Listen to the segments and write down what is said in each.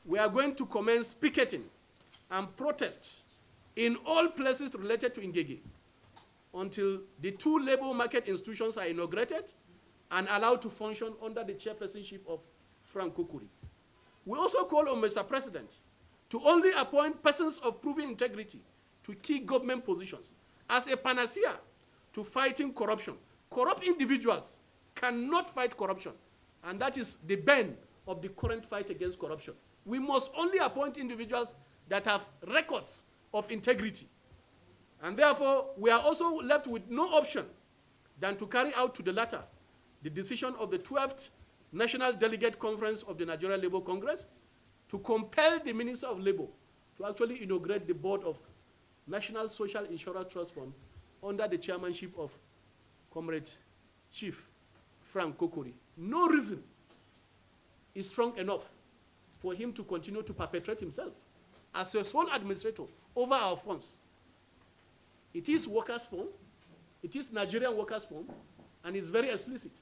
we are going to commence picketing and protests in all places related to Ngige until the 2 labor market institutions are inaugurated and allowed to function under the chairpersonship of Frank Kokori. We also call on Mr. President to only appoint persons of proven integrity to key government positions as a panacea to fighting corruption. Corrupt individuals cannot fight corruption, and that is the bane of the current fight against corruption. We must only appoint individuals that have records of integrity. And therefore, we are also left with no option than to carry out to the latter the decision of the 12th National Delegate Conference of the Nigerian Labour Congress to compel the Minister of Labour to actually inaugurate the board of National Social Insurance Trust Fund under the chairmanship of Comrade Chief Frank Kokori. No reason is strong enough for him to continue to perpetrate himself as a sole administrator over our funds. It is workers' fund, it is Nigerian workers' fund, and it's very explicit.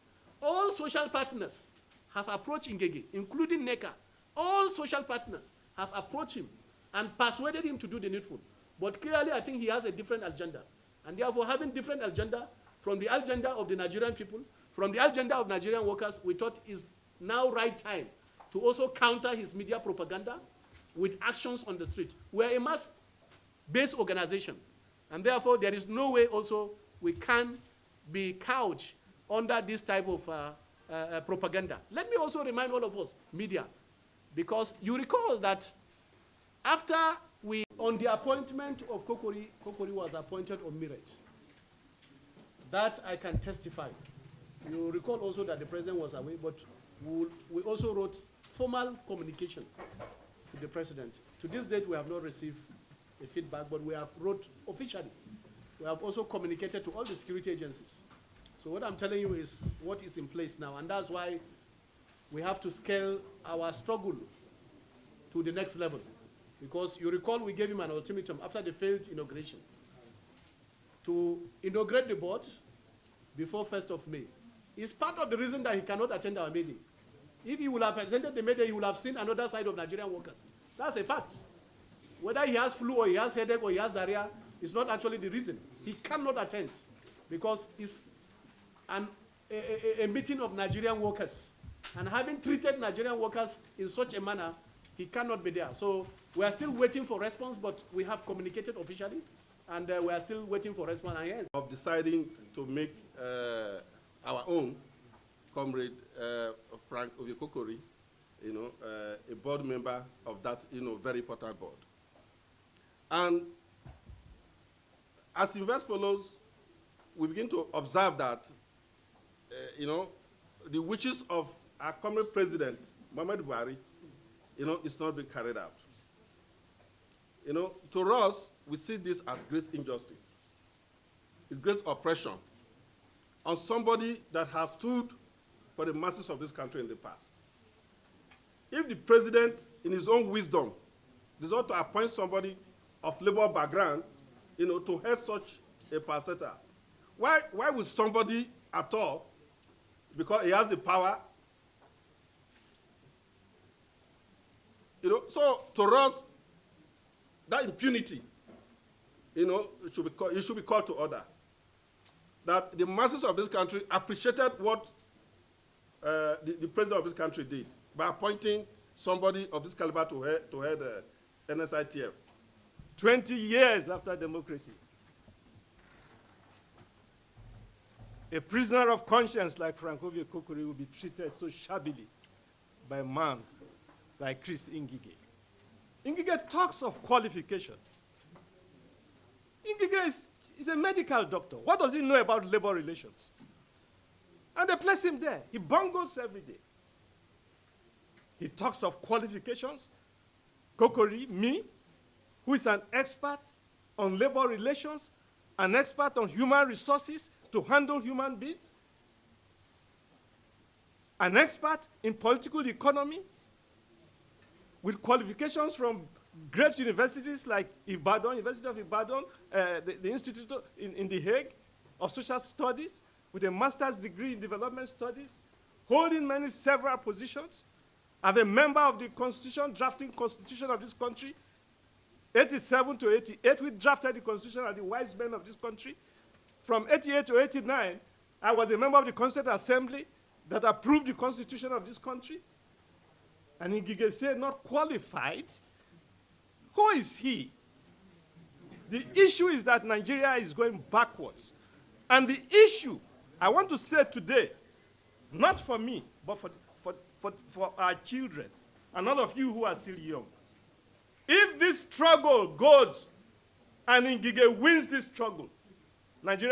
All social partners have approached Ngige, including NECA. All social partners have approached him and persuaded him to do the needful. But clearly, I think he has a different agenda. And therefore, having different agenda from the agenda of the Nigerian people, from the agenda of Nigerian workers, we thought is now right time to also counter his media propaganda with actions on the street. We are a mass-based organization. And therefore, there is no way also we can be couched under this type of propaganda. Let me also remind all of us, media, because you recall that after on the appointment of Kokori, Kokori was appointed on merit. That I can testify. You recall also that the president was away, but we also wrote formal communication to the president. To this date, we have not received a feedback, but we have wrote officially. We have also communicated to all the security agencies. So what I'm telling you is what is in place now, and that's why we have to scale our struggle to the next level. Because you recall we gave him an ultimatum after the failed inauguration to inaugurate the board before 1st of May. It's part of the reason that he cannot attend our meeting. If he would have attended the meeting, he would have seen another side of Nigerian workers. That's a fact. Whether he has flu or he has headache or he has diarrhea is not actually the reason. He cannot attend because it's a meeting of Nigerian workers. And having treated Nigerian workers in such a manner, he cannot be there. So we are still waiting for response, but we have communicated officially, and we are still waiting for response. Of deciding to make our own comrade Frank Kokori, a board member of that, very important board. And as events follows, we begin to observe that, the wishes of our comrade president, Muhammad Buhari, it's not being carried out. To us, we see this as great injustice. It's great oppression on somebody that has stood for the masses of this country in the past. If the president, in his own wisdom, decided to appoint somebody of labor background, to head such a parastatal, why would somebody at all, because he has the power, so to us, that impunity, it should be called to order. That the masses of this country appreciated what the president of this country did by appointing somebody of this caliber to head the NSITF. 20 years after democracy, a prisoner of conscience like Frank Kokori will be treated so shabbily by a man like Chris Ngige. Ngige talks of qualification. Ngige is a medical doctor. What does he know about labor relations? And they place him there. He bungles every day. He talks of qualifications. Kokori, me, who is an expert on labor relations, an expert on human resources to handle human beings, an expert in political economy, with qualifications from great universities like Ibadan, University of Ibadan, the Institute in The Hague of Social Studies, with a master's degree in development studies, holding several positions, I'm a member of the constitution, drafting constitution of this country. 87 to 88, we drafted the constitution as the wise men of this country. From 88 to 89, I was a member of the Constituent Assembly that approved the constitution of this country. And Ngige said, not qualified. Who is he? The issue is that Nigeria is going backwards. And the issue, I want to say today, not for me, but for our children, and all of you who are still young. If this struggle goes and Ngige wins this struggle, Nigeria